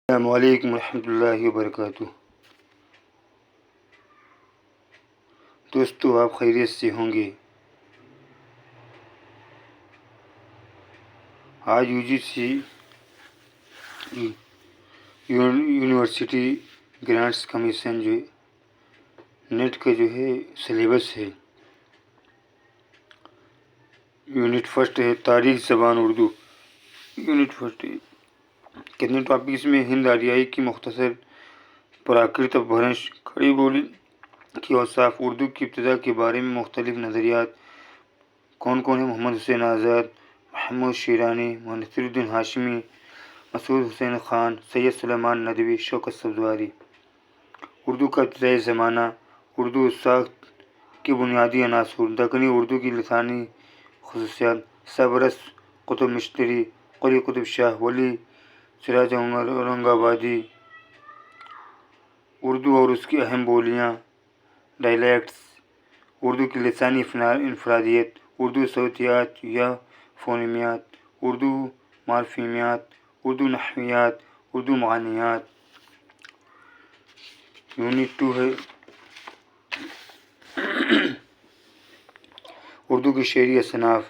السلام علیکم ورحمۃ اللہ وبرکاتہ۔ دوستو، آپ خیریت سے ہوں گے؟ آج UGC یونیورسٹی گرانٹس کمیشن جو نیٹ کا جو ہے سلیبس ہے، یونٹ فرسٹ ہے تاریخ زبان اردو۔ یونٹ فرسٹ کتنے ٹاپکس میں ہند آریائی کی مختصر پراکرت اپبھرنش، کھڑی بولی کی اوصاف، اردو کی ابتدا کے بارے میں مختلف نظریات کون کون ہیں؟ محمد حسین آزاد، محمود شیرانی، منصر الدین ہاشمی، مسعود حسین خان، سید سلیمان ندوی، شوکت سبزواری۔ اردو کا ابتدائی زمانہ، اردو ساخت کے بنیادی عناصر، دکنی اردو کی لسانی خصوصیات، سبرس، قطب مشتری، قلی قطب شاہ، ولی سراج اورنگ آبادی۔ اردو اور اس کی اہم بولیاں، ڈائلیکٹس، اردو کی لسانی انفرادیت، اردو صوتیات یا فونیمیات، اردو مارفیمیات، اردو نحویات، اردو معانیات۔ یونٹ 2 ہے اردو کی شعری اصناف،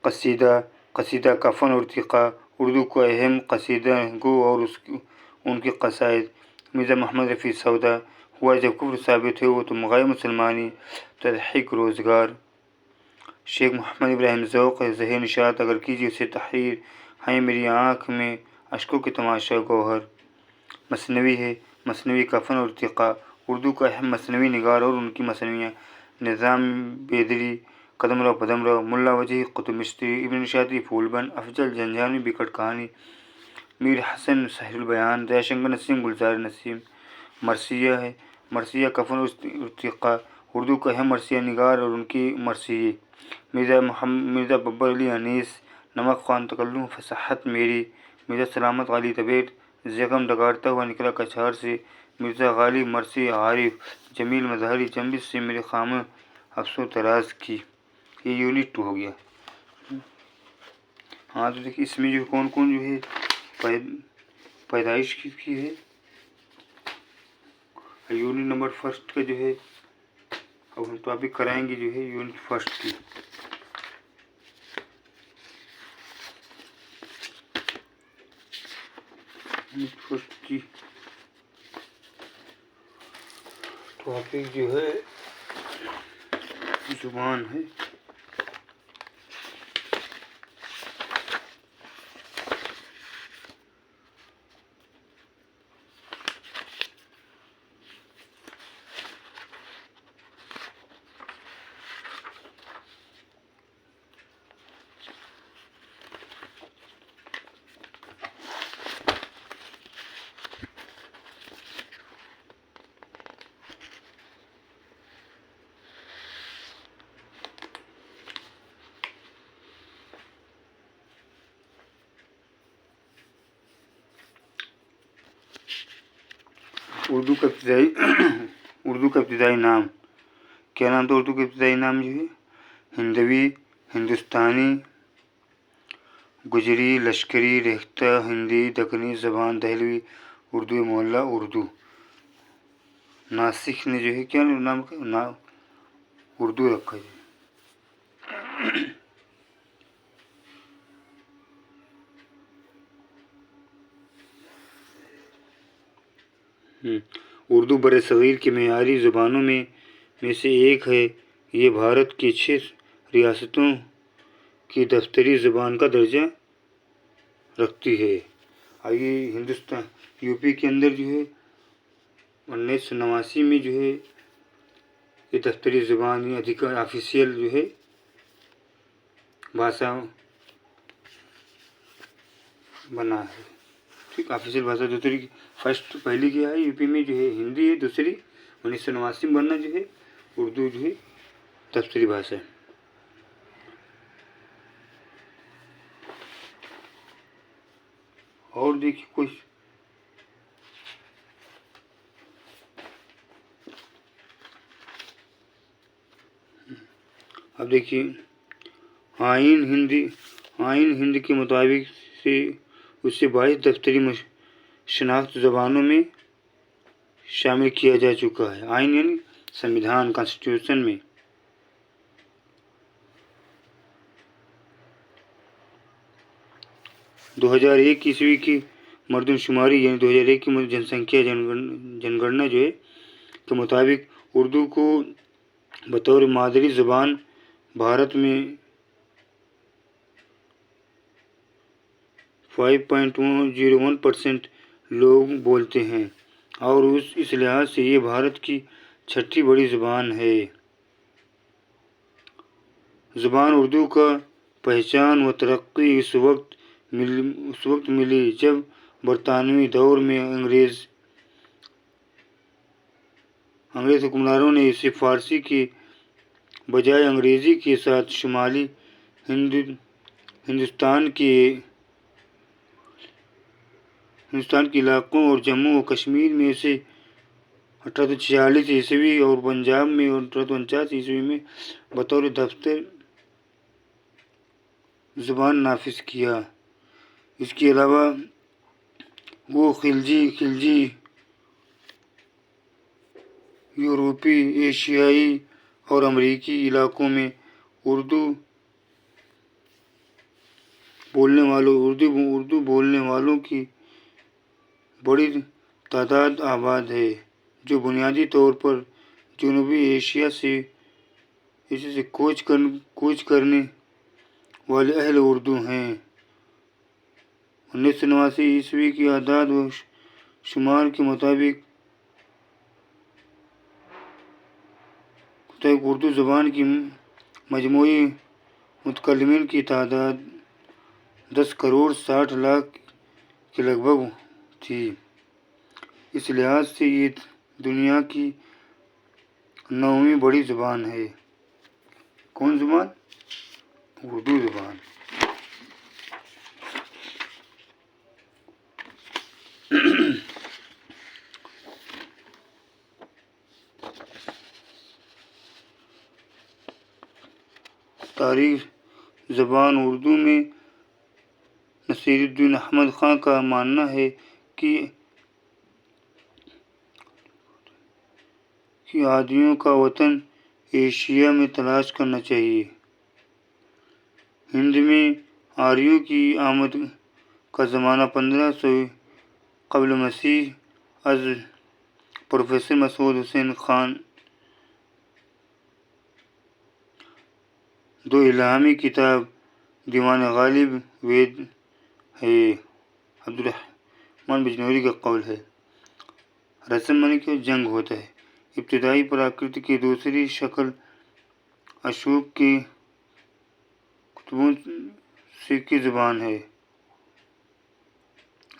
قصیدہ، قصیدہ کا فن اور ارتقاء، اردو کا اہم قصیدہ گو اور ان کے قصائد۔ مرزا محمد رفیع سودا، ہوا جب کفر ثابت ہو تو مغائے مسلمانی، تضحیک روزگار۔ شیخ محمد ابراہیم ذوق، زہر نشاط اگر کیجیے اسے تحریر، ہیں میری آنکھ میں اشکوں کی تماشا گوہر۔ مثنوی ہے، مثنوی کا فن اور ارتقاء، اردو کا اہم مثنوی نگار اور ان کی مثنویاں، نظام بیدری، قدم رو پدم رو، ملا وجہی، قطب مشتری، ابن نشاطی پھول بند، افضل جنجانی، بکٹ کہانی، میر حسن سحر البیان، دیا شنکر نسیم، گلزار نسیم۔ مرثیہ ہے، مرثیہ کا فن ارتقاء، اردو کا اہم مرثیہ نگار اور ان کی مرثیے، مرزا ببر علی انیس، نمک خوان تکلم فصاحت میری، مرزا سلامت غالی طبیعت، زخم ڈگارتا ہوا نکلا کچھار سے، مرزا غالب مرثی عارف، جمیل مظہری جنبش سے میرے خامہ افسوں تراز کی۔ یہ یونٹ 2 ہو گیا۔ ہاں تو دیکھیے اس میں جو کون کون جو ہے پیدائش کی ہے۔ یونٹ نمبر فرسٹ کا جو ہے اب ہم ٹاپک کرائیں گے جو ہے یونٹ فرسٹ کی۔ یونٹ فرسٹ کی ٹاپک جو ہے زبان ہے۔ اردو کا ابتدائی نام کیا نام تھا؟ اردو کا ابتدائی نام جو ہے ہندوی، ہندوستانی، گجری، لشکری، ریختہ، ہندی، دکنی زبان، دہلوی، اردو محلہ، اردو۔ ناسک نے جو ہے کیا نام کا اردو رکھا ہے۔ اردو برصغیر کی معیاری زبانوں میں سے ایک ہے۔ یہ بھارت کی 6 ریاستوں کی دفتری زبان کا درجہ رکھتی ہے۔ آئیے ہندوستان UP کے اندر جو ہے 1989 میں جو ہے یہ دفتری زبان آفیشیل جو ہے بھاشا بنا ہے۔ ٹھیک، آفیشیل بھاشا دوسری فرسٹ پہلی کیا ہے UP میں جو ہے ہندی ہے، دوسری 1989 میں بننا جو ہے اردو جو ہے دفتری بھاشا ہے۔ اور دیکھیے کچھ اب دیکھیے آئین ہند کے مطابق سے اس سے 22 دفتری शनाख्त ज़बानों में शामिल किया जा चुका है। आइन यानी संविधान, कॉन्स्टिट्यूशन में। दो 2001 ईस्वी की मरदमशुमारी यानी 2001 की जनसंख्या जनगणना जो है के मुताबिक उर्दू को बतौर मादरी ज़बान भारत में 5.01% लोग बोलते हैं और इस लिहाज से ये भारत की छठी बड़ी ज़बान है। ज़बान उर्दू का पहचान व तरक्की उस वक्त मिली जब बरतानवी दौर में अंग्रेज़ हुक्मरानों ने इसे फ़ारसी के बजाय अंग्रेज़ी के साथ शुमाली हिंदुस्तान के इलाक़ों और जम्मू और कश्मीर में इसे 1846 ईस्वी और पंजाब में 1849 ईस्वी में बतौर दफ्तर ज़बान नाफिज किया। इसके अलावा वो खिलजी यूरोपी, एशियाई और अमरीकी इलाक़ों में उर्दू बोलने वालों की बड़ी तादाद आबाद है, जो बुनियादी तौर पर जनूबी एशिया से कूच करने वाले अहल उर्दू हैं। 1989 ईस्वी की आदाद व शुमार के मुताबिक उर्दू ज़बान की मजमूई मुतकल्लिमीन की तादाद 10 करोड़ 60 लाख के लगभग थी। इस लिहाज से ये दुनिया की 9वीं बड़ी ज़बान है। कौन ज़बान? उर्दू ज़बान। तारीख़ ज़बान उर्दू में नसीरुद्दीन अहमद ख़ां का मानना है कि आदियों का वतन एशिया में तलाश करना चाहिए। हिंद में आर्यों की आमद का ज़माना 1500 क़ब्ल मसीह अज़ प्रोफेसर मसूद हुसैन ख़ान दो इल्हामी किताब दीवान गालिब वेद है। अब्दुर्रहमान बिजनौरी का कौल है। रस्म माने कि जंग होता है। इब्तिदाई प्राकृत की दूसरी शक्ल अशोक की कुतुबों से की ज़बान है।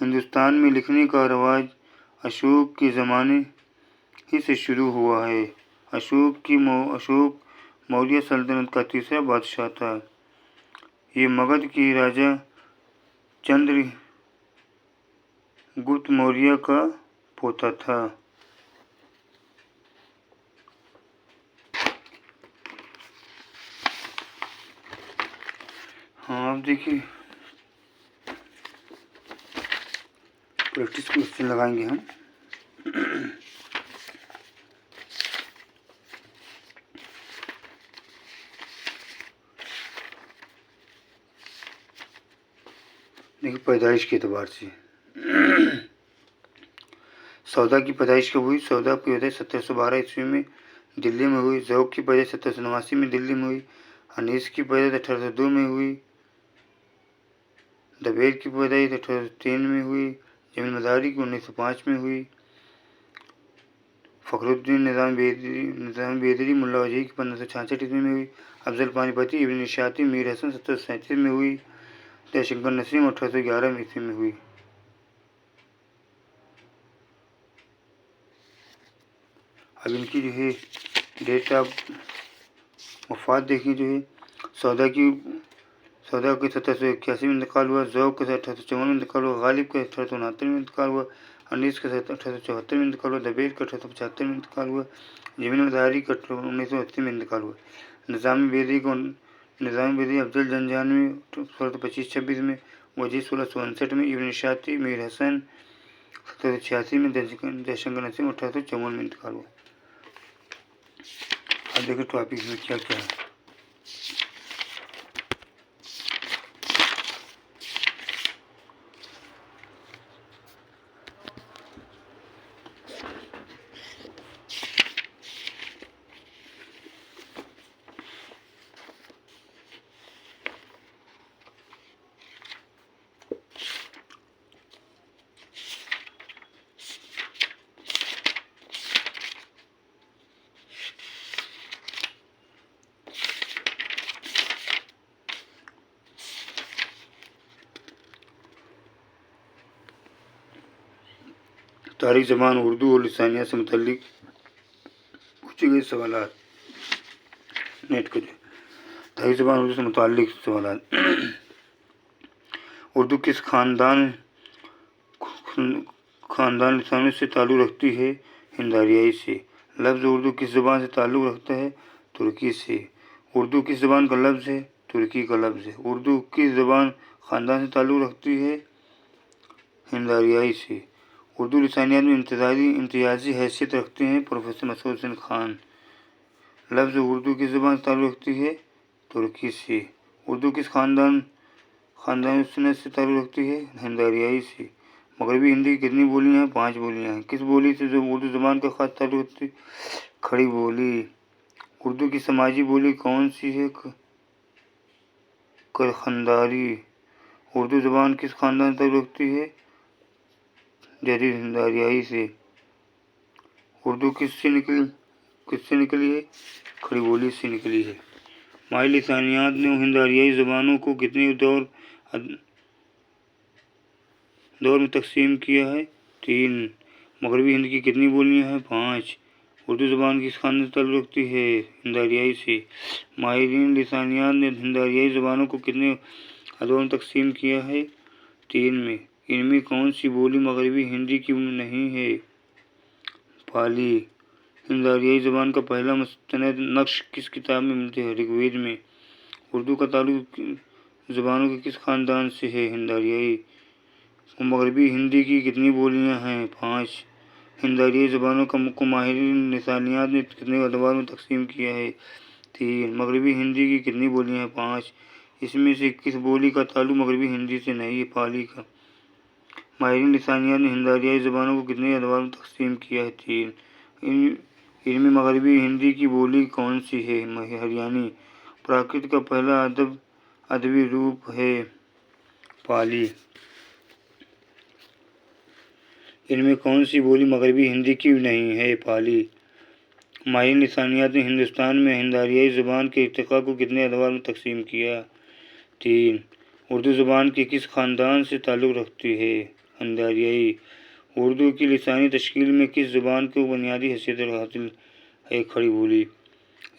हिंदुस्तान में लिखने का रवाज अशोक के ज़माने ही से शुरू हुआ है। अशोक मौर्य सल्तनत का तीसरा बादशाह था। ये मगध के राजा चंद्रगुप्त मौर्य का पोता था। हाँ, अब देखिए प्रैक्टिस क्वेश्चन लगाएंगे हम। देखिए पैदाइश के एतबार से सौदा की पैदाइश कब हुई? सौदा की पैदाइश 1712 ईस्वी में दिल्ली में हुई। ज़ौक़ की पैदाइश 1789 में दिल्ली में हुई। अनीस की पैदाइश 1802 में हुई। दबेर की पैदाइश 1803 में हुई। जमीन मदारी की 1905 में हुई। फ़खरुद्दीन निज़ाम बेदरी मुल्ला वजही की 1566 ईस्वी में हुई। अफजल पानीपती इब्न निशाती मीर हसन 1737 में हुई। जयशंकर नसीम 1811 ईस्वी में हुई। अब इनकी जो है डेट ऑफ वफ़ात देखिए। जो है सौदा के 1781 में इंतकाल हुआ। ज़ौक़ के 1854 में इंतकाल हुआ। गालिब के 1869 में इंतकाल हुआ। अनीस के 1874 में इंतकाल हुआ। दबेर का 1875 में इंतकाल हुआ। जमीन मदारी का 1980 में इंतकाल हुआ। निज़ाम बेदरी अफजल जंजानवी 1625-26 में। वजीद 1659 में। इब्न निशाती मीर हसन 1786 में जयशंकर नसीम 1854 में इंतकाल हुआ। अब देखो टॉपिक में क्या क्या है। तारीख ज़बान उर्दू और लिसानिया से मुतल्लिक पूछे गए सवालात। नेट को तारीख ज़बान उर्दू से मुतल्लिक सवालात। उर्दू किस खानदान लिसानों से ताल्लुक़ रखती है? हिंद-आरियाई से। लफ्ज़ उर्दू किस ज़बान से ताल्लुक़ रखता है? तुर्की से। उर्दू किस ज़बान का लफ्ज़ है? तुर्की का लफ्ज़ है। उर्दू किस ज़बान ख़ानदान से ताल्लुक़ रखती है? हिंद-आरियाई से। उर्दू लिसानियात में इम्तियाज़ी हैसियत रखते हैं प्रोफेसर मसूद हुसैन खान। लफ्ज़ उर्दू किस ज़बान से ताल्लुक़ रखती है? तुर्की से। उर्दू किस खानदान से ताल्लुक़ रखती है? हिंद-आरियाई से। मगरबी हिंदी की कितनी बोलियाँ हैं? 5 बोलियाँ हैं। किस बोली से जो उर्दू ज़बान का ख़ास ताल्लुक़ रखती है? खड़ी बोली। उर्दू की समाजी बोली कौन सी है? करखंदारी। उर्दू ज़बान किस खानदान से ताल्लुक़ रखती है? जदीद हिंद-आरियाई से। उर्दू किससे निकली है? खड़ी बोली से निकली है। माहिर लिसानियात ने हिंद-आरियाई ज़बानों को कितने दौर में तकसीम किया है? 3। मगरबी हिंद की कितनी बोलियाँ हैं? 5। उर्दू ज़बान किस खानदान से ताल्लुक़ रखती है? हिंद-आरियाई से। माहिरीन लिसानियात ने हिंद-आरियाई ज़बानों को कितने अदवार में तकसीम किया है? 3 में। इनमें कौन सी बोली मगरबी हिंदी की नहीं है? पाली। हिंद-आरियाई ज़बान का पहला मुस्तनद नक्श किस किताब में मिलते हैं? ऋग्वेद में। उर्दू का ताल्लुक़ ज़बानों के किस खानदान से है? हिंद-आरियाई। मगरबी हिंदी की कितनी बोलियाँ हैं? 5। हिंद-आरियाई ज़बानों को माहिरीन लिसानियात ने कितने अदवार में तकसीम किया है? 3। मगरबी हिंदी की कितनी बोलियाँ हैं? 5। इसमें से किस बोली का ताल्लुक़ मगरबी हिंदी से नहीं है? पाली का। माहिरीन लिसानियात ने हिंद-आरियाई ज़बानों को कितने अदवार में तकसीम किया है? 3। इनमें मगरबी हिंदी की बोली कौन सी है? हरियाणी। प्राकृत का पहला अदबी रूप है? पाली। इनमें कौन सी बोली मगरबी हिंदी की नहीं है? पाली। माहिरीन लिसानियात ने हिंदुस्तान में हिंद-आरियाई ज़बान के इर्तिक़ा को कितने अदवार में तकसीम किया? 3। उर्दू ज़बान के किस ख़ानदान से ताल्लुक़ रखती है? हिंद-आरियाई। उर्दू की लिसानी तश्कील में किस ज़बान को बुनियादी हैसियत हासिल है? खड़ी बोली।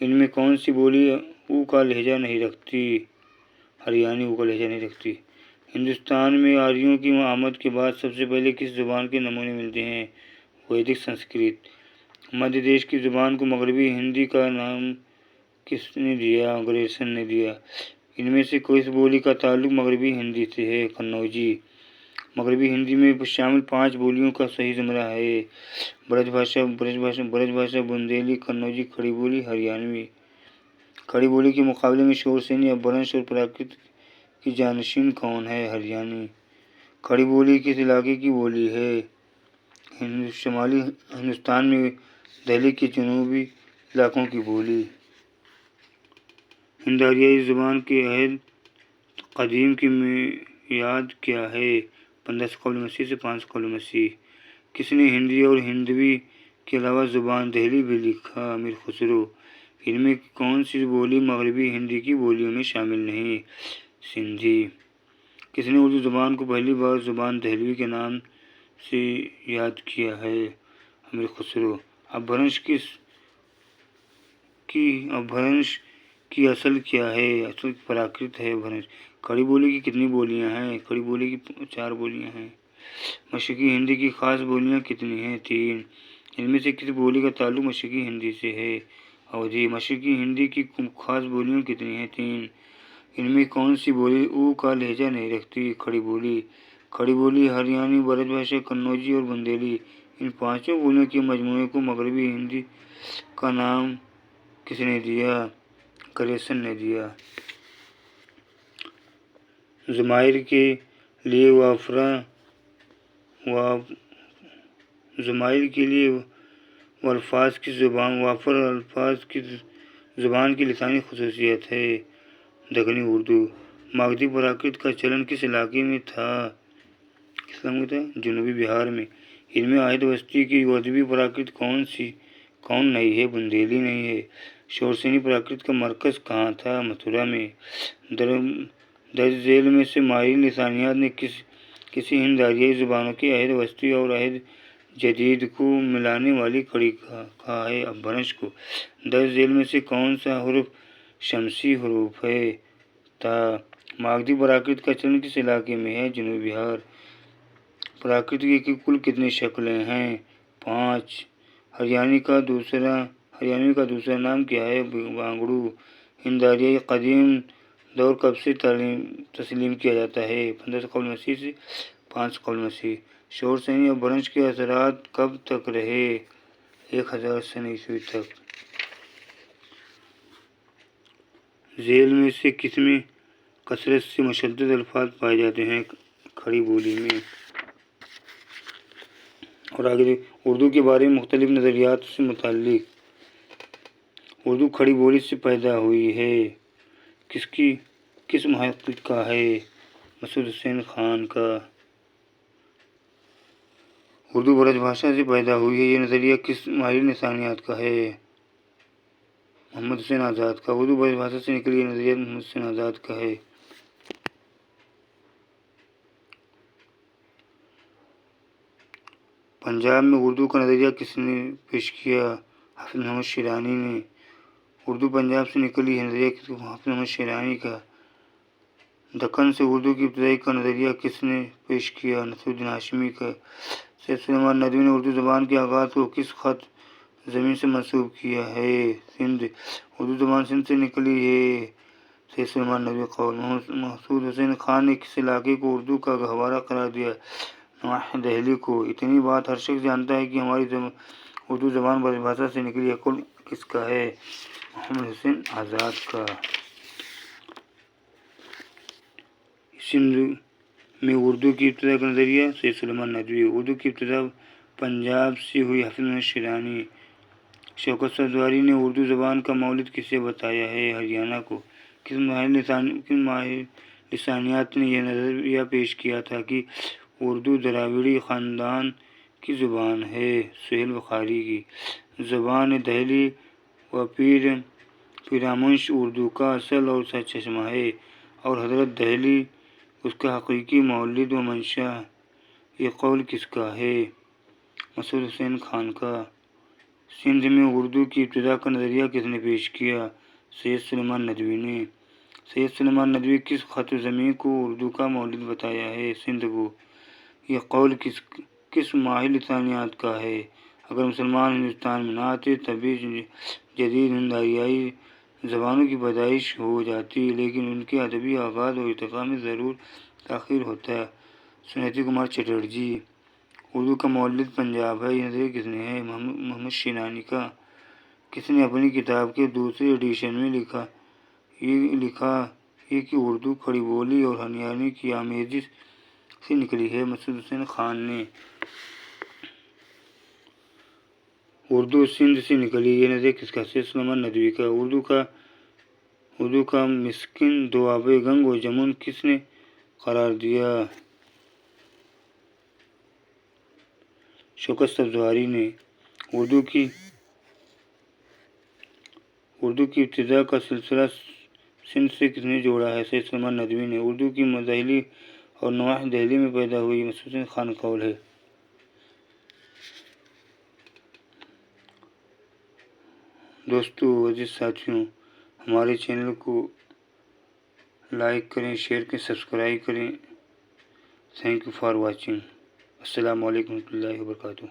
इनमें कौन सी बोली ऊ का लहजा नहीं रखती? हरियाणी ऊ का लहजा नहीं रखती। हिंदुस्तान में आर्यों की आमद के बाद सबसे पहले किस ज़बान के नमूने मिलते हैं? वैदिक संस्कृत। मध्य देश की ज़बान को मगरबी हिंदी का नाम किसने दिया? ग्रेसन ने दिया। इनमें से किस बोली का ताल्लुक़ मगरबी हिंदी से है? कन्नौजी। मगरबी हिंदी में शामिल 5 बोलियों का सही ज़ुमरा है? ब्रज भाषा, बुंदेली, कन्नौजी, खड़ी बोली, हरियाणवी। खड़ी बोली के मुकाबले में शोरसेनी, अपभ्रंश और प्राकृत की जानशीन कौन है? हरियाणी। खड़ी बोली किस इलाके की बोली है? शुमाली हिंदुस्तान में दिल्ली के जनूबी इलाकों की बोली। हिंद-आरियाई ज़बान के अहद कदीम की मियाद क्या है? 1500 क़ब्ल मसीह से 500 क़ब्ल मसीह। किसने हिंदी और हिंदवी के अलावा ज़ुबान दहली भी लिखा? अमीर खुसरो। इनमें कौन सी बोली मगरबी हिंदी की बोलियों में शामिल नहीं? सिंधी। किसने उर्दू ज़बान को पहली बार ज़ुबान दहलवी के नाम से याद किया है? अमीर खुसरो। अपभ्रंश की असल क्या है? असल प्राकृत है अपभ्रंश। खड़ी बोली की कितनी बोलियाँ हैं? खड़ी बोली की 4 बोलियाँ हैं। मशरिकी हिंदी की ख़ास बोलियाँ कितनी हैं? 3। इनमें से किस बोली का ताल्लुक़ मशरिकी हिंदी से है? अवधी। मशरिकी हिंदी की ख़ास बोलियाँ कितनी हैं? 3। इनमें कौन सी बोली ऊ का लहजा नहीं रखती? खड़ी बोली। खड़ी बोली, हरियाणी, ब्रज भाषा, कन्नौजी और बुंदेली, इन पांचों बोलियों के मजमूए को मगरबी हिंदी का नाम किसने दिया? करेसन ने दिया। ज़माइर के लिए ज़माइर के लिए अल्फाज की ज़ुबान वाफर अल्फाज की ज़ुबान की लिसानी खसूसियत है। दखनी उर्दू। मागधी प्राकृत का चलन किस इलाके में था? किस इलाके में था? जनूबी बिहार में। इनमें आयत वस्ती की अदबी प्राकृत कौन नहीं है? बुंदेली नहीं है। शोरसेनी प्राकृत का मरकज़ कहाँ था? मथुरा में। दर्ज झेल में से माहिर लिसानियात ने किसी हिंद आरियाई ज़ुबानों की अहद वस्ती और अहद जदीद को मिलाने वाली कड़ी कहा है? अपभ्रंश को। दर्ज झेल में से कौन सा हुर्फ शमसी हुरूफ है? ता। मागधी प्राकृत का चलन किस इलाके में है? जनूबी बिहार। प्राकृत की कुल कितनी शक्लें हैं? 5। हरियाणवी का दूसरा नाम क्या है? बांगड़ू। हिंद आरियाई कदीम दौर कब से तस्लीम किया जाता है? 1500 कबल मसीह से 500 कबल मसीह। शोरसेनी और अपभ्रंश के असरात कब तक रहे? 1000 सन ईस्वी तक। झेल में से किसमें कसरत से मुशद्दद अल्फाज पाए जाते हैं? खड़ी बोली में। और आगे उर्दू के बारे में मुख्तलिफ नज़रियात से मुताल्लिक। उर्दू खड़ी बोली से पैदा हुई है। किस मुहक्किक का है? मसूद हुसैन खान का। उर्दू ब्रज भाषा से पैदा हुई है, ये नज़रिया किस माहिर लिसानियात का है? मोहम्मद हुसैन आज़ाद का। उर्दू ब्रज भाषा से निकली ये नज़रिया मोहम्मद हुसैन आज़ाद का है। पंजाब में उर्दू का नज़रिया किसने पेश किया? हाफिज़ मोहम्मद शिरानी ने। उर्दू पंजाब से निकली है नज़रिया हाफिज़ मोहम्मद शिरानी का। दक्कन से उर्दू की इब्तिदाई का नज़रिया किसने पेश किया? नसीरुद्दीन हाशमी का। सैयद सुलेमान नदवी ने उर्दू ज़बान के आगाज़ को किस ख़त ज़मीन से मंसूब किया है? सिंध। उर्दू ज़बान सिंध से निकली है। सैयद सुलेमान नदवी कौल। मसूद हुसैन खान ने किस इलाके को उर्दू का गहवारा करार दिया? नवाह दहली को। इतनी बात हर शख्स जानता है कि हमारी उर्दू ज़बान ब्रज भाषा से निकली है। कुल किसका है? मोहम्मद हुसैन आज़ाद का। सिंध में उर्दू की इब्तिदा का नज़रिया सैयद सुलेमान नदवी। उर्दू की इब्तिदा पंजाब से हुई हाफिज़ मोहम्मद शिरानी। शौकत सफदरजंगी ने उर्दू ज़बान का मौलिद किसे बताया है? हरियाणा को। किस माहिर लिसानियात ने यह नज़रिया पेश किया था कि उर्दू द्राविड़ी ख़ानदान की ज़ुबान है? सुहेल बुखारी की। ज़बान दहली व पीरामुंश उर्दू का असल और सरचश्मा है और हज़रत दहली उसका हकीकी मौलिद व मंशा। ये कौल किसका है? मसूद हुसैन खान का। सिंध में उर्दू की इब्तिदा का नज़रिया किसने पेश किया? सैयद सुलेमान नदवी ने। सैयद सुलेमान नदवी किस ख़त ज़मीन को उर्दू का मौलिद बताया है? सिंध को। यह कौल किस माहिर लिसानियात का है? अगर मुसलमान हिंदुस्तान में न आते तभी जदीद हिंद आरियाई ज़बानों की पैदाइश हो जाती, लेकिन उनके अदबी आगाज़ और इर्तिक़ा में ज़रूर ताख़ीर होता। सुनीति कुमार चटर्जी। उर्दू का मौलिद पंजाब है, यह नज़रिया किसने है? मोहम्मद शिरानी का। किसने अपनी किताब के दूसरे एडिशन में लिखा है कि उर्दू खड़ी बोली और हरियाणवी की आमेज़ी से निकली है? मसूद हुसैन खान ने। उर्दू सिंध से निकली, ये नज़रिया किसका? सैयद सुलेमान नदवी का। उर्दू का मिस्किन दोआबे गंग व जमुन किसने करार दिया? शौकत सफदरजंगी ने। उर्दू की इब्तिदा का सिलसिला सिंध से किसने जोड़ा है? सैयद सुलेमान नदवी ने। उर्दू की दहली और नवाह दहली में पैदा हुई, मसूद हुसैन खान कौल है। दोस्तों, अजीज साथियों, हमारे चैनल को लाइक करें, शेयर करें, सब्सक्राइब करें। Thank you for watching. अस्सलामु अलैकुम व रहमतुल्लाहि व बरकातुहू।